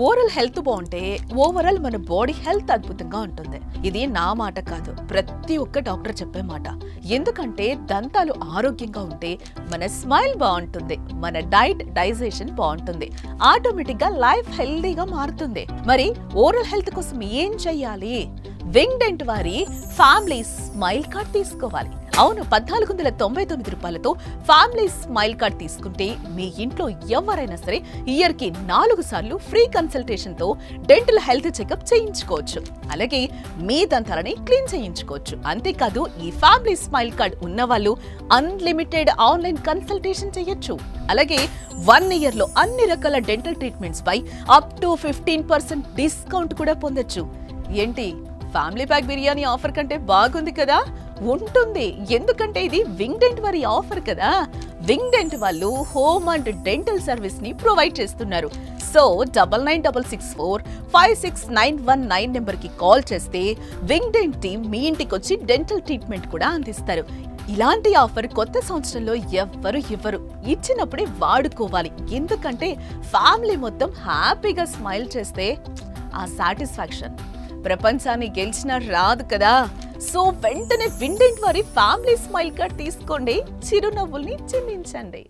Oral health బాగుంటే overall మన body health అద్భుతంగా ఉంటుంది. ఇది నా మాట కాదు, ప్రతి ఒక్క డాక్టర్ చెప్పే మాట. ఎందుకంటే దంతాలు ఆరోగ్యంగా ఉంటే మన స్మైల్ బాగుంటుంది, మన డైజెషన్ బాగుంటుంది, ఆటోమేటిక్ గా లైఫ్ హెల్దీగా మారుతుంది. మరి ఓరల్ హెల్త్ కోసం ఏం చెయ్యాలి? వింగ్డెంట్ వారి ఫ్యామిలీ స్మైల్ కార్డ్ తీసుకోవాలి. అవును, 1499 రూపాయలతో ఫ్యామిలీ స్మైల్ కార్డ్ తీసుకుంటే మీ ఇంట్లో ఎవరైనా సరే ఇయర్ కి 4 సార్లు ఫ్రీ కన్సల్టేషన్ తో డెంటల్ హెల్త్ చెకప్ చేయించుకోవచ్చు. అలాగే మీ దంతాలని క్లీన్ చేయించుకోవచ్చు. అంతేకాదు ఈ ఫ్యామిలీ స్మైల్ కార్డ్ ఉన్న వాళ్ళు అన్లిమిటెడ్ ఆన్లైన్ కన్సల్టేషన్ చేయొచ్చు. అలాగే 1 ఇయర్ లో అన్ని రకాల డెంటల్ ట్రీట్మెంట్స్ పై అప్ టు 15% డిస్కౌంట్ కూడా పొందొచ్చు. ఏంటి, ఫ్యామిలీ ప్యాక్ బిర్యానీ ఆఫర్ కంటే బాగుంది కదా? ఉంటుంది, ఎందుకంటే ఇది వింగ్డెంట్ వారి ఆఫర్ కదా. వింగ్డెంట్ వాళ్ళు హోమ్ అండ్ డెంటల్ సర్వీస్ ని ప్రొవైడ్ చేస్తున్నారు. సో 9964569119 నెంబర్ కి కాల్ చేస్తే వింగ్డెంట్ టీమ్ మీ ఇంటికి వచ్చి డెంటల్ ట్రీట్మెంట్ కూడా అందిస్తారు. ఇలాంటి ఆఫర్ కొత్త సంవత్సరంలో ఎవ్వరు ఇవ్వరు, ఇచ్చినప్పుడే వాడుకోవాలి. ఎందుకంటే ఫ్యామిలీ మొత్తం హ్యాపీగా స్మైల్ చేస్తే ఆ సాటిస్ఫాక్షన్ ప్రపంచాన్ని గెలిచినా రాదు కదా. సో వెంటనే విండెంట్ వారి ఫ్యామిలీ స్మైల్ కార్డ్ తీసుకోండి, చిరునవ్వుల్ని చిందించండి.